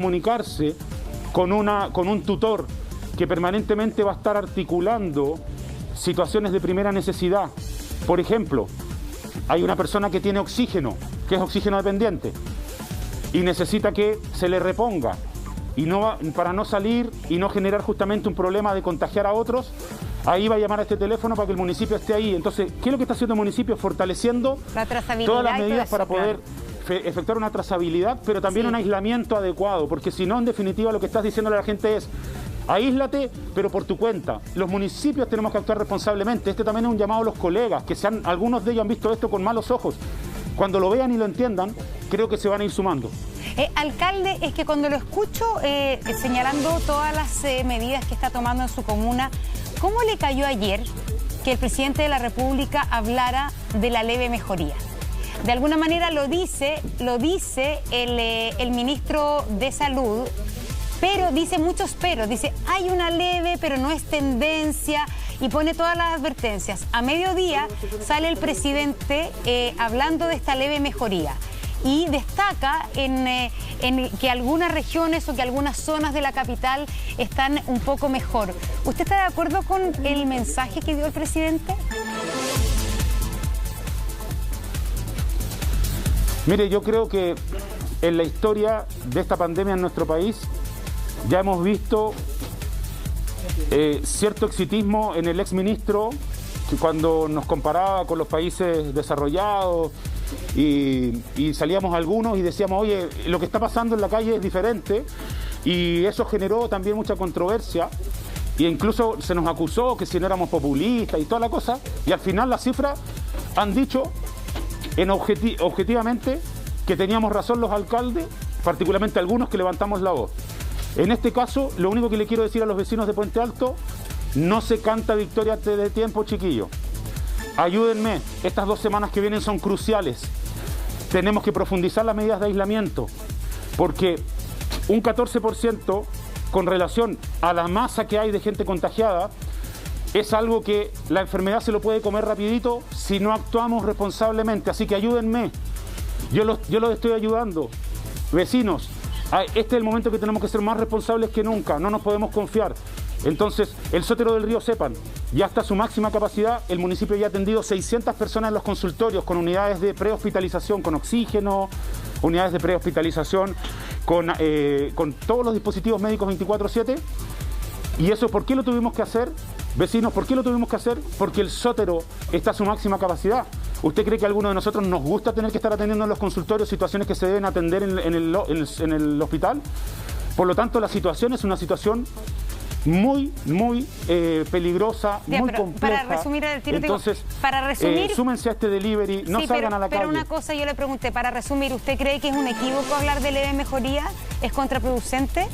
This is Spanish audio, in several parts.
comunicarse con un tutor que permanentemente va a estar articulando situaciones de primera necesidad. Por ejemplo, hay una persona que tiene oxígeno, que es oxígeno dependiente, y necesita que se le reponga, para no salir y no generar justamente un problema de contagiar a otros. Ahí va a llamar a este teléfono para que el municipio esté ahí. Entonces, ¿qué es lo que está haciendo el municipio? Fortaleciendo todas las medidas para poder efectuar una trazabilidad, pero también un aislamiento adecuado, porque si no, en definitiva, lo que estás diciendo a la gente es: aíslate, pero por tu cuenta. Los municipios tenemos que actuar responsablemente. Este también es un llamado a los colegas, que algunos de ellos han visto esto con malos ojos. Cuando lo vean y lo entiendan, creo que se van a ir sumando. Alcalde, es que cuando lo escucho señalando todas las medidas que está tomando en su comuna, ¿cómo le cayó ayer que el presidente de la República hablara de la leve mejoría? De alguna manera lo dice el ministro de Salud, pero dice muchos peros. Dice, hay una leve, pero no es tendencia, y pone todas las advertencias. A mediodía sale el presidente hablando de esta leve mejoría y destaca en que algunas regiones o que algunas zonas de la capital están un poco mejor. ¿Usted está de acuerdo con el mensaje que dio el presidente? Mire, yo creo que en la historia de esta pandemia en nuestro país ya hemos visto cierto exitismo en el exministro, que cuando nos comparaba con los países desarrollados y salíamos algunos y decíamos, oye, lo que está pasando en la calle es diferente, y eso generó también mucha controversia, e incluso se nos acusó que si no éramos populistas y toda la cosa, y al final las cifras han dicho objetivamente que teníamos razón los alcaldes, particularmente algunos que levantamos la voz. En este caso, lo único que le quiero decir a los vecinos de Puente Alto: no se canta victoria antes de tiempo, chiquillos. Ayúdenme, estas 2 semanas que vienen son cruciales. Tenemos que profundizar las medidas de aislamiento, porque un 14% con relación a la masa que hay de gente contagiada es algo que la enfermedad se lo puede comer rapidito si no actuamos responsablemente. Así que ayúdenme, yo los estoy ayudando. Vecinos, este es el momento que tenemos que ser más responsables que nunca, no nos podemos confiar. Entonces, el Sótero del Río Sepan ya está a su máxima capacidad. El municipio ya ha atendido 600 personas en los consultorios, con unidades de prehospitalización, con oxígeno, unidades de prehospitalización, con todos los dispositivos médicos 24/7. ¿Y eso por qué lo tuvimos que hacer? Vecinos, ¿por qué lo tuvimos que hacer? Porque el Sótero está a su máxima capacidad. ¿Usted cree que a alguno de nosotros nos gusta tener que estar atendiendo en los consultorios situaciones que se deben atender en el hospital? Por lo tanto, la situación es una situación muy peligrosa, muy compleja. Para resumir el tiro, entonces, para resumir, súmense a este delivery, no salgan a la calle. Pero una cosa yo le pregunté, para resumir, ¿usted cree que es un equívoco hablar de leve mejoría? ¿Es contraproducente?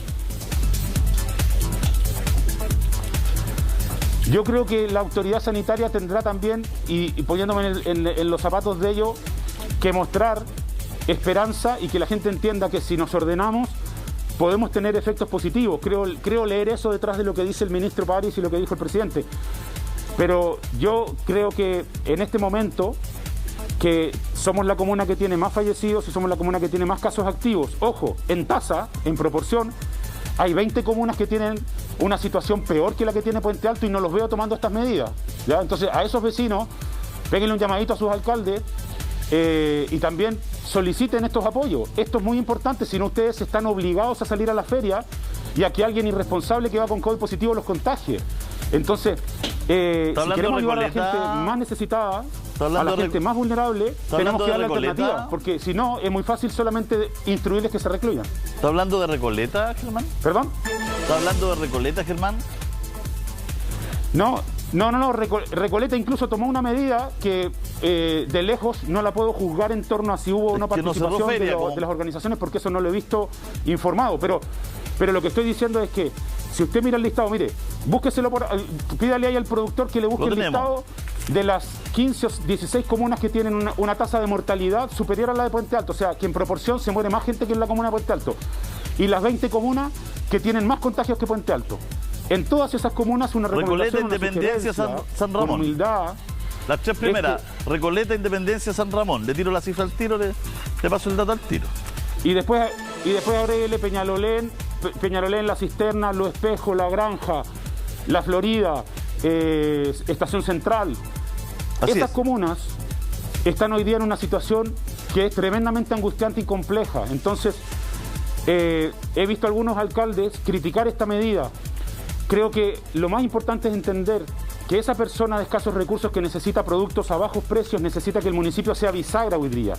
Yo creo que la autoridad sanitaria tendrá también, y poniéndome en los zapatos de ellos, que mostrar esperanza y que la gente entienda que si nos ordenamos podemos tener efectos positivos. Creo leer eso detrás de lo que dice el ministro París y lo que dijo el presidente. Pero yo creo que en este momento, que somos la comuna que tiene más fallecidos y somos la comuna que tiene más casos activos, ojo, en tasa, en proporción, hay 20 comunas que tienen una situación peor que la que tiene Puente Alto y no los veo tomando estas medidas, ¿ya? Entonces, a esos vecinos, péguenle un llamadito a sus alcaldes y también soliciten estos apoyos. Esto es muy importante, si no ustedes están obligados a salir a la feria y a que alguien irresponsable que va con COVID positivo los contagie. Entonces, si queremos ayudar a la gente más necesitada, a la gente más vulnerable, tenemos que darle alternativas, porque si no, es muy fácil solamente instruirles que se recluyan. ¿Está hablando de Recoleta, Germán? ¿Perdón? ¿Está hablando de Recoleta, Germán? No, Recoleta incluso tomó una medida que de lejos no la puedo juzgar en torno a si hubo o no participación de las organizaciones, porque eso no lo he visto informado, pero lo que estoy diciendo es que si usted mira el listado, mire, búsqueselo pídale ahí al productor que le busque el listado de las 15 o 16 comunas que tienen una tasa de mortalidad superior a la de Puente Alto, o sea, que en proporción se muere más gente que en la comuna de Puente Alto, y las 20 comunas que tienen más contagios que Puente Alto. En todas esas comunas una recomendación, Recoleta, Independencia, San Ramón. Con humildad. Las 3 primeras, Recoleta, Independencia, San Ramón. Le tiro la cifra al tiro, le paso el dato al tiro. Y después y después agréguele Peñalolén, La Cisterna, Los Espejos, La Granja, La Florida, Estación Central. Estas comunas están hoy día en una situación que es tremendamente angustiante y compleja. Entonces, he visto a algunos alcaldes criticar esta medida. Creo que lo más importante es entender que esa persona de escasos recursos que necesita productos a bajos precios necesita que el municipio sea bisagra hoy día.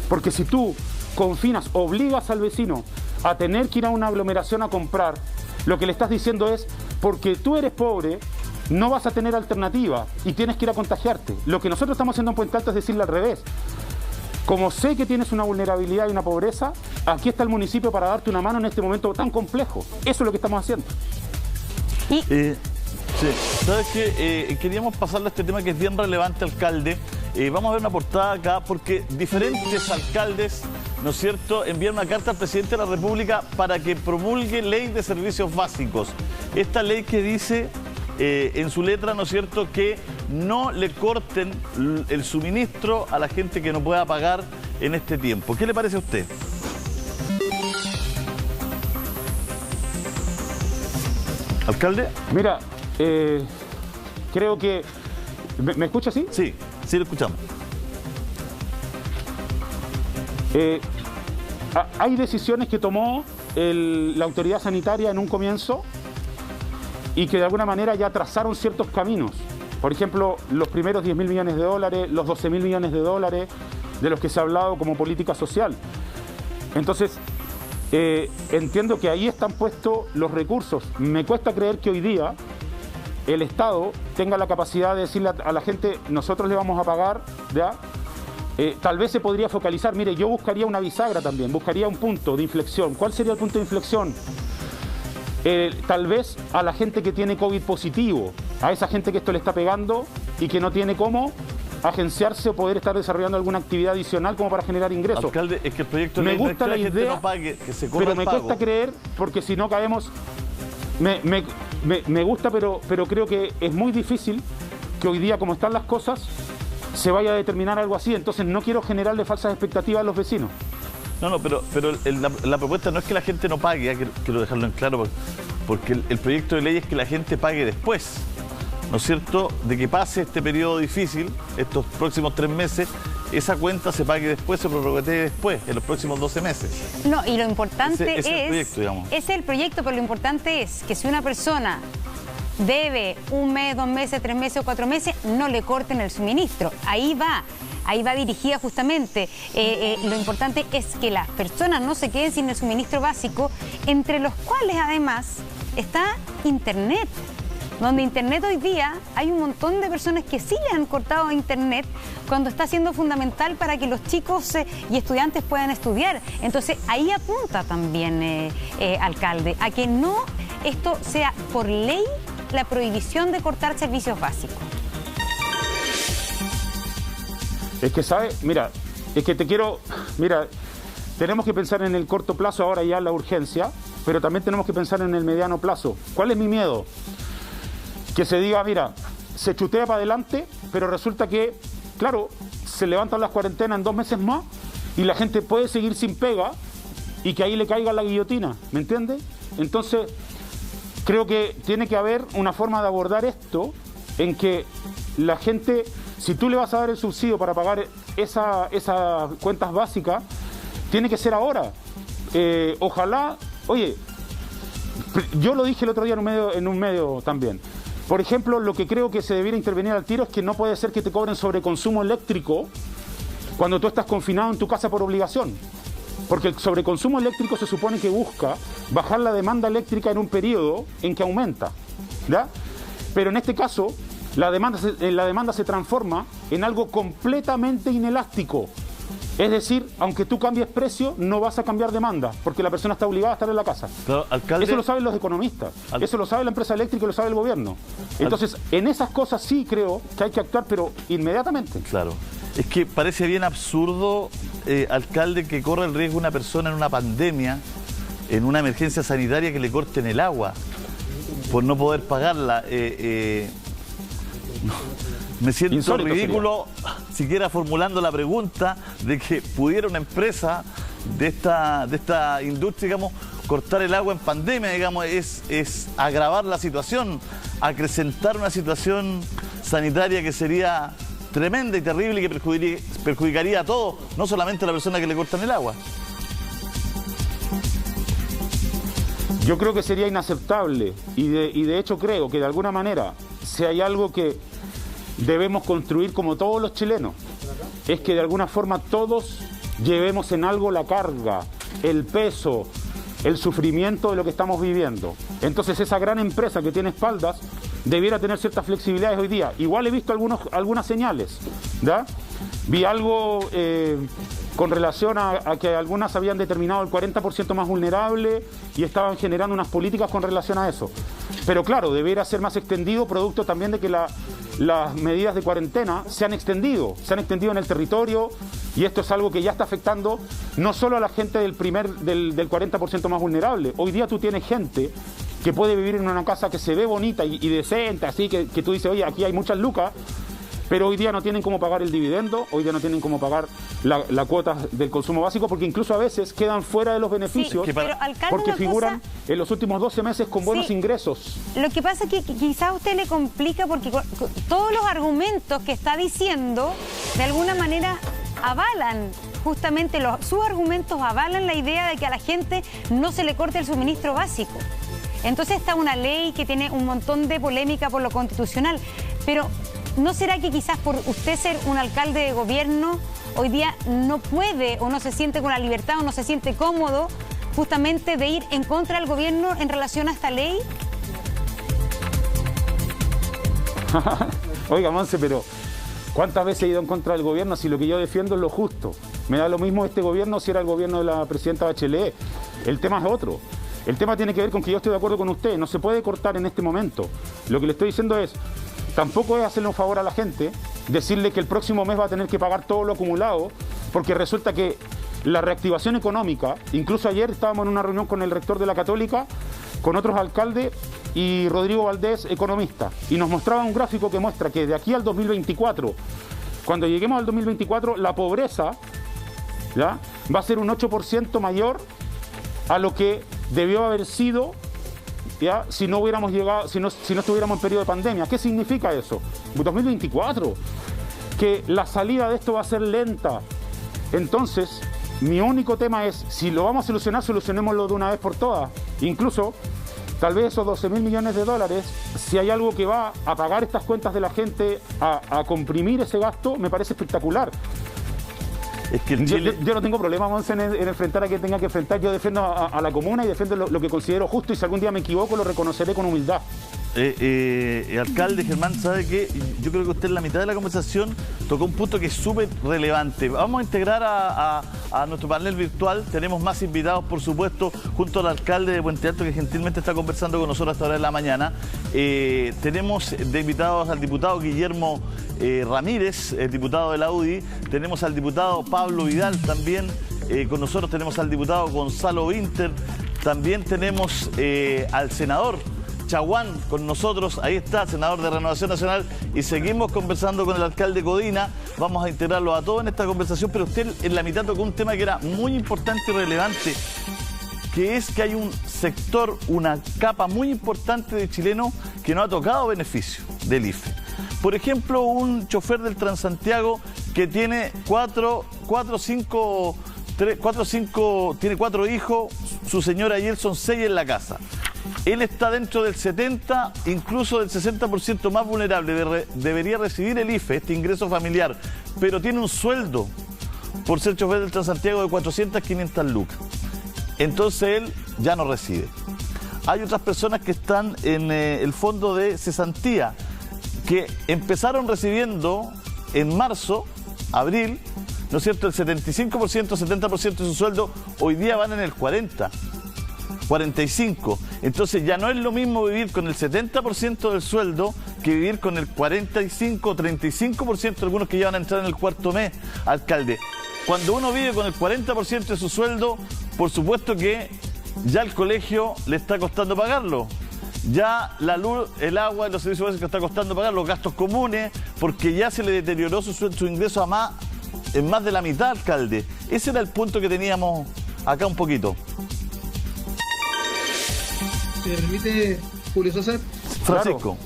Porque si tú confinas, obligas al vecino a tener que ir a una aglomeración a comprar, lo que le estás diciendo es, porque tú eres pobre, no vas a tener alternativa y tienes que ir a contagiarte. Lo que nosotros estamos haciendo en Puente Alto es decirle al revés. Como sé que tienes una vulnerabilidad y una pobreza, aquí está el municipio para darte una mano en este momento tan complejo. Eso es lo que estamos haciendo. Sí, ¿sabes qué? Queríamos pasarle a este tema que es bien relevante, alcalde. Vamos a ver una portada acá porque diferentes alcaldes, ¿no es cierto?, envían una carta al presidente de la República para que promulgue ley de servicios básicos. Esta ley que dice en su letra, ¿no es cierto?, que no le corten el suministro a la gente que no pueda pagar en este tiempo. ¿Qué le parece a usted? ¿Alcalde? Mira, creo que... ¿Me escucha así? Sí, sí lo escuchamos. Hay decisiones que tomó la autoridad sanitaria en un comienzo y que de alguna manera ya trazaron ciertos caminos. Por ejemplo, los primeros 10.000 millones de dólares, los 12.000 millones de dólares de los que se ha hablado como política social. Entonces, entiendo que ahí están puestos los recursos. Me cuesta creer que hoy día el Estado tenga la capacidad de decirle a la gente, nosotros le vamos a pagar, ¿ya? Tal vez se podría focalizar. Mire, yo buscaría una bisagra también, buscaría un punto de inflexión. ¿Cuál sería el punto de inflexión? Tal vez a la gente que tiene COVID positivo, a esa gente que esto le está pegando y que no tiene cómo agenciarse o poder estar desarrollando alguna actividad adicional como para generar ingresos. Alcalde, es que el proyecto de me ley no es gusta que la gente idea, no pague, que se corra pero el me pago. cuesta creer, porque si no caemos... Me gusta, pero creo que es muy difícil que hoy día, como están las cosas, se vaya a determinar algo así. Entonces no quiero generarle falsas expectativas a los vecinos. No, pero la propuesta no es que la gente no pague, quiero dejarlo en claro, porque el proyecto de ley es que la gente pague después, ¿no es cierto?, de que pase este periodo difícil, estos próximos 3 meses, esa cuenta se pague después, se prorrogue después, en los próximos 12 meses. No, y lo importante es el proyecto, digamos. Es el proyecto, pero lo importante es que si una persona debe 1 mes, 2 meses, 3 meses o 4 meses, no le corten el suministro. Ahí va dirigida justamente. Lo importante es que las personas no se queden sin el suministro básico, entre los cuales además está Internet. Donde Internet hoy día hay un montón de personas que sí le han cortado Internet cuando está siendo fundamental para que los chicos y estudiantes puedan estudiar. Entonces ahí apunta también, alcalde, a que no esto sea por ley la prohibición de cortar servicios básicos. Es que, ¿sabes? Mira, tenemos que pensar en el corto plazo ahora ya la urgencia, pero también tenemos que pensar en el mediano plazo. ¿Cuál es mi miedo? Que se diga, mira, se chutea para adelante, pero resulta que, claro, se levantan las cuarentenas en 2 meses más y la gente puede seguir sin pega y que ahí le caiga la guillotina, ¿me entiendes? Entonces, creo que tiene que haber una forma de abordar esto en que la gente, si tú le vas a dar el subsidio para pagar esas cuentas básicas, tiene que ser ahora. Ojalá, oye, yo lo dije el otro día en un medio también. Por ejemplo, lo que creo que se debiera intervenir al tiro es que no puede ser que te cobren sobreconsumo eléctrico cuando tú estás confinado en tu casa por obligación. Porque el sobreconsumo eléctrico se supone que busca bajar la demanda eléctrica en un periodo en que aumenta, ¿ya? Pero en este caso, la demanda se transforma en algo completamente inelástico. Es decir, aunque tú cambies precio, no vas a cambiar demanda, porque la persona está obligada a estar en la casa. Claro, alcalde, eso lo saben los economistas, eso lo sabe la empresa eléctrica y lo sabe el gobierno. Entonces, en esas cosas sí creo que hay que actuar, pero inmediatamente. Claro. Es que parece bien absurdo, alcalde, que corra el riesgo una persona en una pandemia, en una emergencia sanitaria, que le corten el agua por no poder pagarla. Me siento insólito, ridículo siquiera formulando la pregunta de que pudiera una empresa esta industria, digamos, cortar el agua en pandemia, digamos, es agravar la situación, acrecentar una situación sanitaria que sería tremenda y terrible y que perjudicaría a todos, no solamente a la persona que le cortan el agua. Yo creo que sería inaceptable y de hecho creo que de alguna manera, si hay algo que debemos construir como todos los chilenos, es que de alguna forma todos llevemos en algo la carga, el peso, el sufrimiento de lo que estamos viviendo. Entonces esa gran empresa que tiene espaldas debiera tener ciertas flexibilidades hoy día. Igual he visto algunas señales, ¿ya? Vi algo con relación a que algunas habían determinado el 40% más vulnerable y estaban generando unas políticas con relación a eso. Pero claro, debiera ser más extendido, producto también de que las medidas de cuarentena se han extendido en el territorio, y esto es algo que ya está afectando no solo a la gente del 40% más vulnerable. Hoy día tú tienes gente que puede vivir en una casa que se ve bonita y decente, así que tú dices, oye, aquí hay muchas lucas, pero hoy día no tienen cómo pagar el dividendo, hoy día no tienen cómo pagar la cuota del consumo básico, porque incluso a veces quedan fuera de los beneficios, sí, pero, alcalde, porque figuran en los últimos 12 meses con buenos ingresos. Lo que pasa es que quizás a usted le complica porque todos los argumentos que está diciendo, de alguna manera avalan, justamente sus argumentos avalan la idea de que a la gente no se le corte el suministro básico. Entonces está una ley que tiene un montón de polémica por lo constitucional, pero ¿no será que quizás por usted ser un alcalde de gobierno hoy día no puede o no se siente con la libertad o no se siente cómodo justamente de ir en contra del gobierno en relación a esta ley? Oiga, Monse, pero ¿cuántas veces he ido en contra del gobierno si lo que yo defiendo es lo justo? Me da lo mismo este gobierno si era el gobierno de la presidenta Bachelet. El tema es otro. El tema tiene que ver con que yo estoy de acuerdo con usted. No se puede cortar en este momento. Lo que le estoy diciendo es, tampoco es hacerle un favor a la gente, decirle que el próximo mes va a tener que pagar todo lo acumulado, porque resulta que la reactivación económica, incluso ayer estábamos en una reunión con el rector de la Católica, con otros alcaldes y Rodrigo Valdés, economista, y nos mostraba un gráfico que muestra que de aquí al 2024, cuando lleguemos al 2024, la pobreza, ¿ya?, va a ser un 8% mayor a lo que debió haber sido, ¿ya?, si no hubiéramos llegado, si no estuviéramos en periodo de pandemia. ¿Qué significa eso? 2024, que la salida de esto va a ser lenta. Entonces, mi único tema es, si lo vamos a solucionar, solucionémoslo de una vez por todas. Incluso, tal vez esos 12.000 millones de dólares, si hay algo que va a pagar estas cuentas de la gente, a comprimir ese gasto, me parece espectacular. Es que yo no tengo problema, Monse, en enfrentar a quien tenga que enfrentar. Yo defiendo a la comuna y defiendo lo que considero justo, y si algún día me equivoco lo reconoceré con humildad. Alcalde Germán, ¿sabe qué? Yo creo que usted en la mitad de la conversación tocó un punto que es súper relevante. Vamos a integrar a nuestro panel virtual. Tenemos más invitados, por supuesto, junto al alcalde de Puente Alto, que gentilmente está conversando con nosotros hasta ahora de la mañana. Tenemos de invitados al diputado Guillermo Ramírez, el diputado de la UDI. Tenemos al diputado Pablo Vidal también con nosotros. Tenemos al diputado Gonzalo Winter. También tenemos al senador Chaguán con nosotros. Ahí está, senador de Renovación Nacional. Y seguimos conversando con el alcalde Codina. Vamos a integrarlo a todos en esta conversación. Pero usted en la mitad tocó un tema que era muy importante y relevante, que es que hay un sector, una capa muy importante de chilenos que no ha tocado beneficio del IFE. Por ejemplo, un chofer del Transantiago que tiene tiene 4 hijos, su señora y él son 6 en la casa. Él está dentro del 70, incluso del 60% más vulnerable. Debería recibir el IFE, este ingreso familiar, pero tiene un sueldo por ser chofer del Transantiago de 400, 500 lucas. Entonces él ya no recibe. Hay otras personas que están en el fondo de cesantía, que empezaron recibiendo en marzo, abril, ¿no es cierto?, el 75%, 70% de su sueldo, hoy día van en el 40%. 45%. Entonces ya no es lo mismo vivir con el 70% del sueldo que vivir con el 45, 35%, algunos que ya van a entrar en el cuarto mes, alcalde. Cuando uno vive con el 40% de su sueldo, por supuesto que ya el colegio le está costando pagarlo. Ya la luz, el agua, los servicios básicos está costando pagar, los gastos comunes, porque ya se le deterioró su ingreso a más en más de la mitad, alcalde. Ese era el punto que teníamos acá un poquito. ¿Me permite, Julio César? Francisco.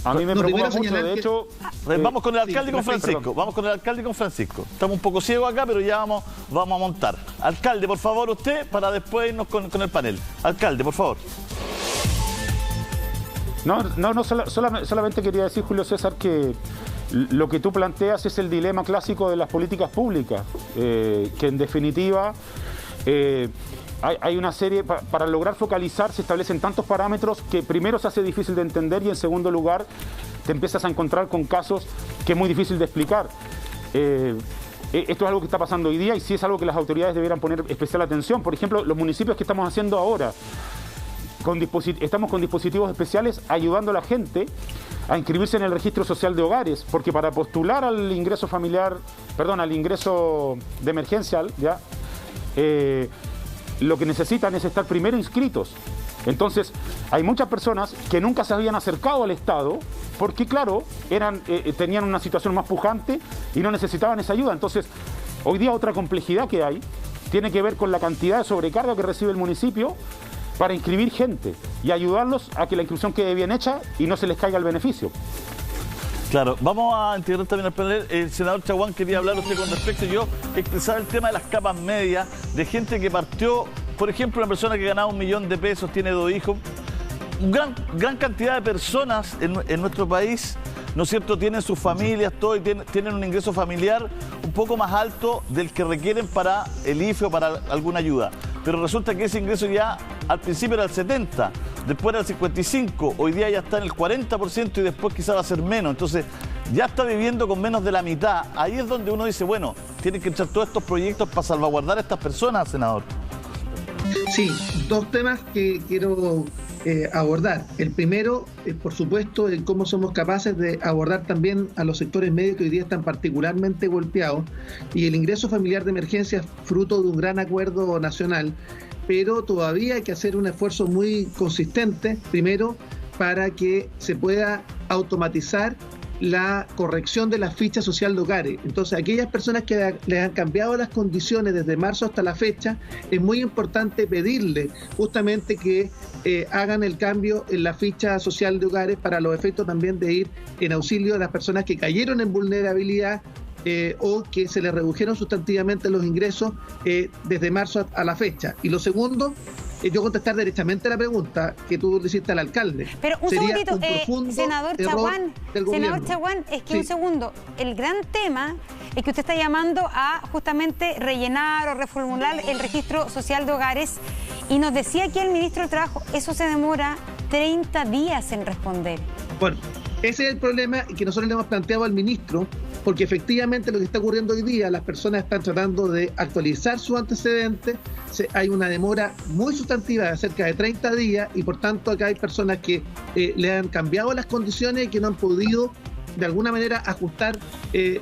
A mí me preocupa mucho, señalar de hecho... Vamos con el alcalde y con Francisco. perdón. Vamos con el alcalde y con Francisco. Estamos un poco ciegos acá, pero ya vamos a montar. Alcalde, por favor, usted, para después irnos con el panel. Alcalde, por favor. Solamente quería decir, Julio César, que lo que tú planteas es el dilema clásico de las políticas públicas, que en definitiva hay una serie, para lograr focalizar se establecen tantos parámetros que primero se hace difícil de entender y en segundo lugar te empiezas a encontrar con casos que es muy difícil de explicar. Esto es algo que está pasando hoy día y sí es algo que las autoridades debieran poner especial atención. Por ejemplo, los municipios que estamos haciendo ahora, estamos con dispositivos especiales ayudando a la gente a inscribirse en el registro social de hogares, porque para postular al ingreso familiar, al ingreso de emergencial, ¿ya? Lo que necesitan es estar primero inscritos. Entonces, hay muchas personas que nunca se habían acercado al Estado porque, claro, tenían una situación más pujante y no necesitaban esa ayuda. Entonces, hoy día otra complejidad que hay tiene que ver con la cantidad de sobrecarga que recibe el municipio para inscribir gente y ayudarlos a que la inscripción quede bien hecha y no se les caiga el beneficio. Claro, vamos a integrar también al panel. El senador Chaguán quería hablar usted con respecto. Yo expresaba el tema de las capas medias, de gente que partió, por ejemplo, una persona que ganaba 1 millón de pesos, tiene 2 hijos. Gran cantidad de personas en nuestro país, ¿no es cierto?, tienen sus familias, todo, y tienen un ingreso familiar un poco más alto del que requieren para el IFE o para alguna ayuda. Pero resulta que ese ingreso ya al principio era el 70%, después era el 55%, hoy día ya está en el 40% y después quizá va a ser menos. Entonces ya está viviendo con menos de la mitad. Ahí es donde uno dice, bueno, tienen que echar todos estos proyectos para salvaguardar a estas personas, senador. Sí, 2 temas que quiero abordar. El primero, por supuesto, en cómo somos capaces de abordar también a los sectores medios que hoy día están particularmente golpeados, y el ingreso familiar de emergencia fruto de un gran acuerdo nacional, pero todavía hay que hacer un esfuerzo muy consistente, primero, para que se pueda automatizar la corrección de la ficha social de hogares. Entonces, aquellas personas que les han cambiado las condiciones desde marzo hasta la fecha, es muy importante pedirle justamente que hagan el cambio en la ficha social de hogares para los efectos también de ir en auxilio de las personas que cayeron en vulnerabilidad o que se les redujeron sustantivamente los ingresos desde marzo a la fecha. Y lo segundo, yo contestar derechamente la pregunta que tú le hiciste al alcalde. Pero un segundito, senador Chaguán, es que sí. Un segundo, el gran tema es que usted está llamando a justamente rellenar o reformular el registro social de hogares y nos decía aquí el ministro del Trabajo, eso se demora 30 días en responder. Bueno, ese es el problema que nosotros le hemos planteado al ministro, porque efectivamente lo que está ocurriendo hoy día, las personas están tratando de actualizar sus antecedentes, hay una demora muy sustantiva de cerca de 30 días y por tanto acá hay personas que le han cambiado las condiciones y que no han podido de alguna manera ajustar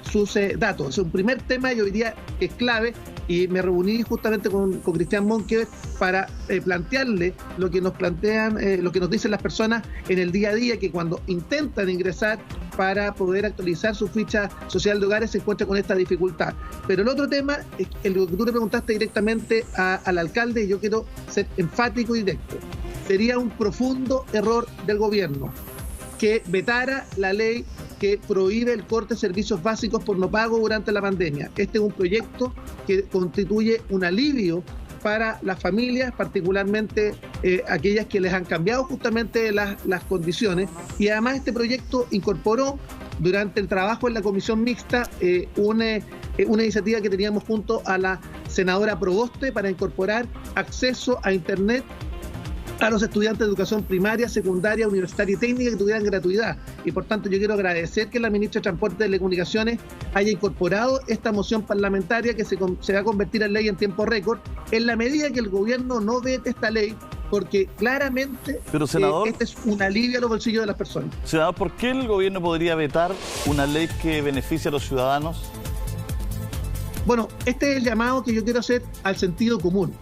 sus datos. Es un primer tema y hoy día es clave, y me reuní justamente con Cristian Monque para plantearle lo que nos plantean, lo que nos dicen las personas en el día a día, que cuando intentan ingresar para poder actualizar su ficha social de hogares se encuentra con esta dificultad. Pero el otro tema es lo que tú le preguntaste directamente al alcalde, y yo quiero ser enfático y directo. Sería un profundo error del gobierno que vetara la ley que prohíbe el corte de servicios básicos por no pago durante la pandemia. Este es un proyecto que constituye un alivio para las familias, particularmente aquellas que les han cambiado justamente las condiciones, y además este proyecto incorporó durante el trabajo en la comisión mixta una iniciativa que teníamos junto a la senadora Proboste para incorporar acceso a internet a los estudiantes de educación primaria, secundaria, universitaria y técnica que tuvieran gratuidad. Y por tanto yo quiero agradecer que la ministra de Transporte y Telecomunicaciones haya incorporado esta moción parlamentaria que se va a convertir en ley en tiempo récord, en la medida que el gobierno no vete esta ley, porque claramente senador, este es un alivio a los bolsillos de las personas. Senador, ¿por qué el gobierno podría vetar una ley que beneficia a los ciudadanos? Bueno, este es el llamado que yo quiero hacer al sentido común.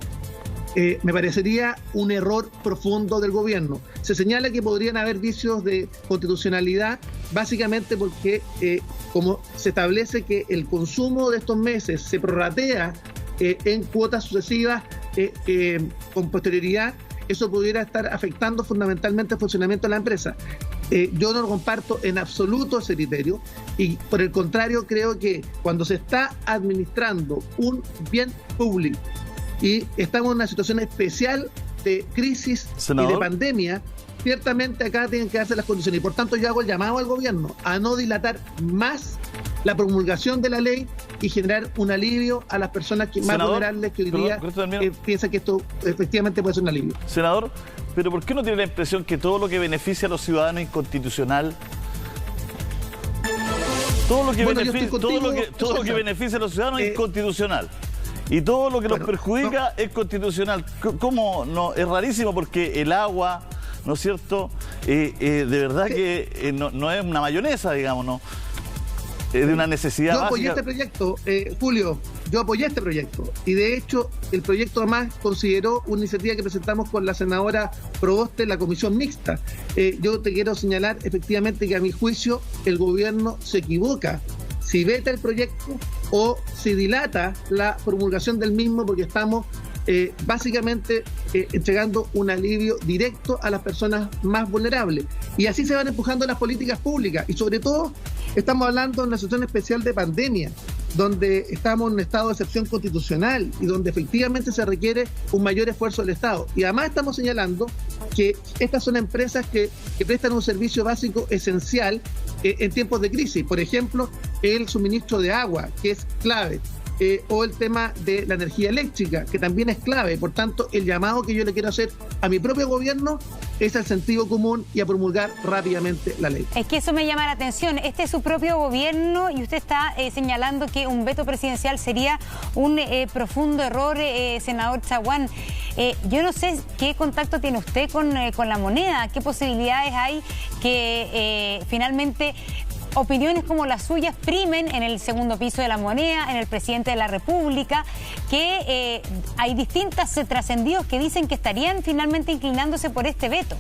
me parecería un error profundo del gobierno. Se señala que podrían haber vicios de constitucionalidad, básicamente porque como se establece que el consumo de estos meses se prorratea en cuotas sucesivas con posterioridad, eso pudiera estar afectando fundamentalmente el funcionamiento de la empresa. Yo no comparto en absoluto ese criterio y por el contrario creo que cuando se está administrando un bien público y estamos en una situación especial de crisis y de pandemia, ciertamente acá tienen que darse las condiciones y por tanto yo hago el llamado al gobierno a no dilatar más la promulgación de la ley y generar un alivio a las personas más vulnerables que hoy día piensan que esto efectivamente puede ser un alivio. Senador, pero ¿por qué no tiene la impresión que todo lo que beneficia a los ciudadanos es inconstitucional? Todo lo que beneficia a los ciudadanos es inconstitucional. Y todo lo que los perjudica es constitucional. ¿Cómo no? Es rarísimo porque el agua, ¿no es cierto? De verdad que no es una mayonesa, digamos, ¿no? Es de una necesidad básica. Yo apoyé este proyecto, Julio, yo apoyé este proyecto. Y de hecho, el proyecto además consideró una iniciativa que presentamos con la senadora Proboste en la comisión mixta. Yo te quiero señalar efectivamente que a mi juicio el gobierno se equivoca si veta el proyecto o si dilata la promulgación del mismo, porque estamos básicamente entregando un alivio directo a las personas más vulnerables. Y así se van empujando las políticas públicas. Y sobre todo, estamos hablando de una situación especial de pandemia, donde estamos en un estado de excepción constitucional y donde efectivamente se requiere un mayor esfuerzo del Estado. Y además estamos señalando que estas son empresas que prestan un servicio básico esencial en tiempos de crisis. Por ejemplo, el suministro de agua, que es clave. O el tema de la energía eléctrica, que también es clave. Por tanto, el llamado que yo le quiero hacer a mi propio gobierno es al sentido común y a promulgar rápidamente la ley. Es que eso me llama la atención. Este es su propio gobierno y usted está señalando que un veto presidencial sería un profundo error, senador Chaguán. Yo no sé qué contacto tiene usted con la moneda, qué posibilidades hay que finalmente opiniones como las suyas primen en el segundo piso de la moneda, en el presidente de la República, que hay distintos trascendidos que dicen que estarían finalmente inclinándose por este veto.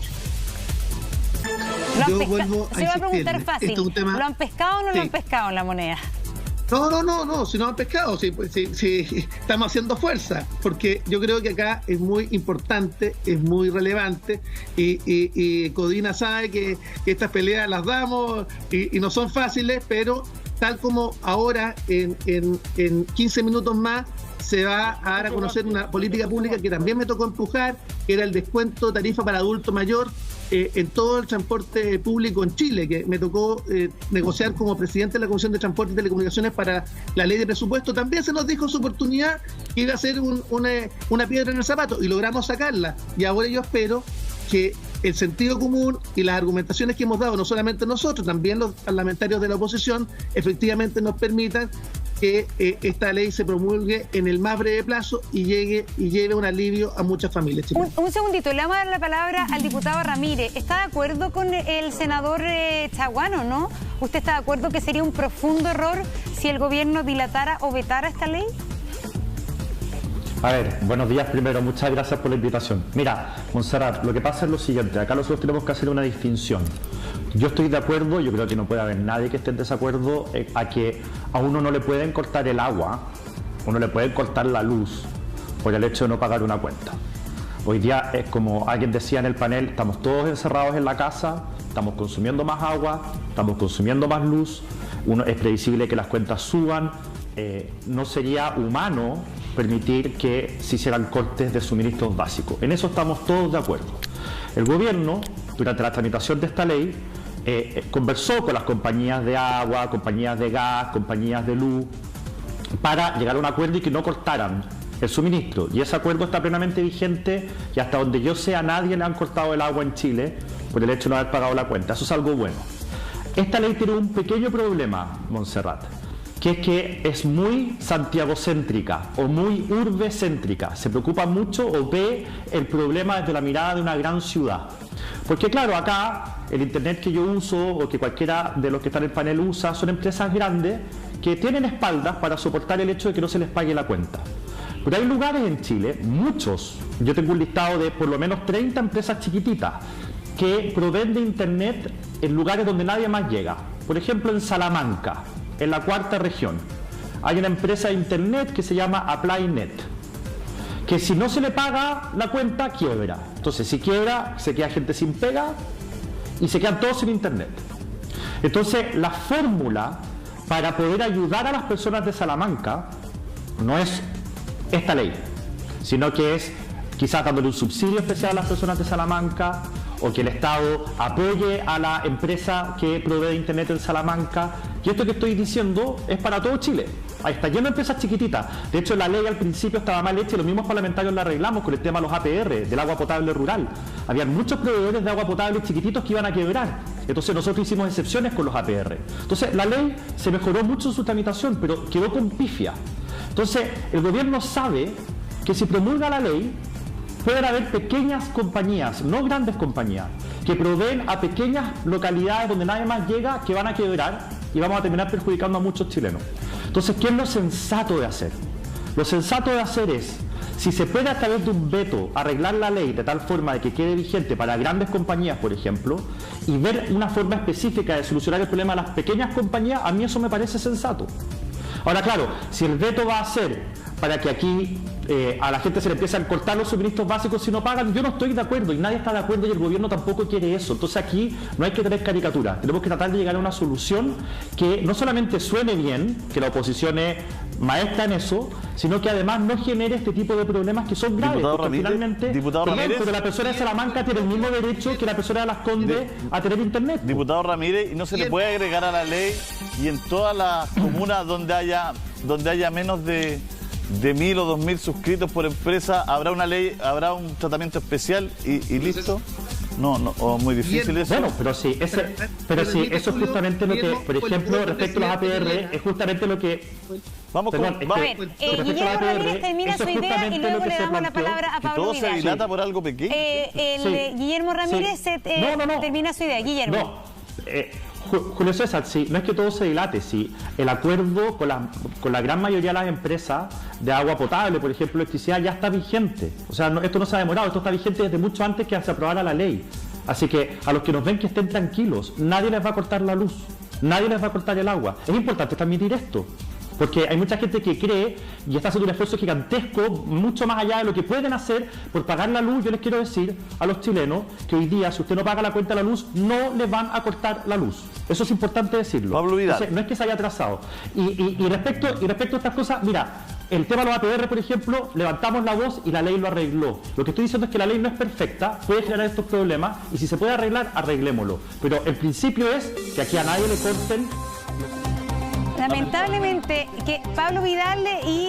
Se va a preguntar fácil, ¿lo han pescado o no lo han pescado en la moneda? No, si no han pescado, si estamos haciendo fuerza, porque yo creo que acá es muy importante, es muy relevante, y Codina sabe que estas peleas las damos y no son fáciles, pero tal como ahora en 15 minutos más se va a dar a conocer una política pública que también me tocó empujar, que era el descuento de tarifa para adulto mayor en todo el transporte público en Chile, que me tocó negociar como presidente de la Comisión de Transporte y Telecomunicaciones para la ley de presupuesto. También se nos dijo en su oportunidad que iba a ser una piedra en el zapato y logramos sacarla. Y ahora yo espero que el sentido común y las argumentaciones que hemos dado, no solamente nosotros, también los parlamentarios de la oposición, efectivamente nos permitan que esta ley se promulgue en el más breve plazo y lleve un alivio a muchas familias chilenas. Un segundito, le vamos a dar la palabra al diputado Ramírez. ¿Está de acuerdo con el senador Chaguán o no? ¿Usted está de acuerdo que sería un profundo error si el gobierno dilatara o vetara esta ley? A ver, buenos días primero, muchas gracias por la invitación. Mira, Montserrat, lo que pasa es lo siguiente, acá nosotros tenemos que hacer una distinción. Yo estoy de acuerdo, yo creo que no puede haber nadie que esté en desacuerdo a que a uno no le pueden cortar el agua, uno le pueden cortar la luz por el hecho de no pagar una cuenta. Hoy día es como alguien decía en el panel, estamos todos encerrados en la casa, estamos consumiendo más agua, estamos consumiendo más luz, es previsible que las cuentas suban, no sería humano permitir que se hicieran cortes de suministros básicos. En eso estamos todos de acuerdo. El gobierno, durante la tramitación de esta ley, conversó con las compañías de agua, compañías de gas, compañías de luz, para llegar a un acuerdo y que no cortaran el suministro. Y ese acuerdo está plenamente vigente y hasta donde yo sé a nadie le han cortado el agua en Chile por el hecho de no haber pagado la cuenta. Eso es algo bueno. Esta ley tiene un pequeño problema, Montserrat, que es que es muy santiagocéntrica o muy urbecéntrica. Se preocupa mucho o ve el problema desde la mirada de una gran ciudad. Porque claro, acá el internet que yo uso o que cualquiera de los que están en el panel usa son empresas grandes que tienen espaldas para soportar el hecho de que no se les pague la cuenta. Pero hay lugares en Chile, muchos, yo tengo un listado de por lo menos 30 empresas chiquititas que proveen de internet en lugares donde nadie más llega. Por ejemplo, en Salamanca, en la 4ª región, hay una empresa de internet que se llama ApplyNet, que si no se le paga la cuenta, quiebra. Entonces, si quiebra, se queda gente sin pega y se quedan todos sin internet. Entonces, la fórmula para poder ayudar a las personas de Salamanca no es esta ley, sino que es quizás dándole un subsidio especial a las personas de Salamanca, o que el Estado apoye a la empresa que provee de internet en Salamanca. Y esto que estoy diciendo es para todo Chile. Ahí está lleno de empresas chiquititas. De hecho, la ley al principio estaba mal hecha y los mismos parlamentarios la arreglamos con el tema de los APR, del agua potable rural. Habían muchos proveedores de agua potable chiquititos que iban a quebrar. Entonces nosotros hicimos excepciones con los APR. Entonces la ley se mejoró mucho en su tramitación, pero quedó con pifia. Entonces el gobierno sabe que si promulga la ley, pueden haber pequeñas compañías, no grandes compañías, que proveen a pequeñas localidades donde nadie más llega, que van a quebrar y vamos a terminar perjudicando a muchos chilenos. Entonces, ¿qué es lo sensato de hacer? Lo sensato de hacer es, si se puede a través de un veto arreglar la ley de tal forma de que quede vigente para grandes compañías, por ejemplo, y ver una forma específica de solucionar el problema de las pequeñas compañías, a mí eso me parece sensato. Ahora, claro, si el veto va a ser para que aquí a la gente se le empiezan a cortar los suministros básicos si no pagan, yo no estoy de acuerdo y nadie está de acuerdo y el gobierno tampoco quiere eso. Entonces aquí no hay que tener caricaturas, tenemos que tratar de llegar a una solución que no solamente suene bien, que la oposición es maestra en eso, sino que además no genere este tipo de problemas que son graves. Diputado porque Ramírez, finalmente, diputado Ramírez, porque la persona de Salamanca tiene el mismo derecho que la persona de Las Condes a tener internet. Diputado Ramírez, y no se le puede agregar a la ley y en todas las comunas donde haya menos de 1.000 o 2.000 suscritos por empresa, habrá una ley, habrá un tratamiento especial y listo. No, o muy difícil eso. Bueno, pero sí, eso es justamente lo que, por ejemplo, respecto a los APR, es justamente lo que... Vamos perdón, con... A ver, Guillermo Ramírez termina su idea y luego le damos la palabra a Pablo ¿Todo Vidal. se dilata por algo pequeño? Guillermo Ramírez termina su idea. Guillermo. No. Julio César, sí, no es que todo se dilate, sí. El acuerdo con la gran mayoría de las empresas de agua potable, por ejemplo, electricidad, ya está vigente. O sea, esto no se ha demorado, esto está vigente desde mucho antes que se aprobara la ley. Así que a los que nos ven que estén tranquilos, nadie les va a cortar la luz, nadie les va a cortar el agua. Es importante transmitir esto. Porque hay mucha gente que cree y está haciendo un esfuerzo gigantesco, mucho más allá de lo que pueden hacer por pagar la luz. Yo les quiero decir a los chilenos que hoy día, si usted no paga la cuenta de la luz, no les van a cortar la luz. Eso es importante decirlo. Pablo Vidal. Entonces, no es que se haya atrasado. Y respecto a estas cosas, mira, el tema de los APR, por ejemplo, levantamos la voz y la ley lo arregló. Lo que estoy diciendo es que la ley no es perfecta, puede generar estos problemas y si se puede arreglar, arreglémoslo. Pero el principio es que aquí a nadie le corten. Lamentablemente, que Pablo Vidal y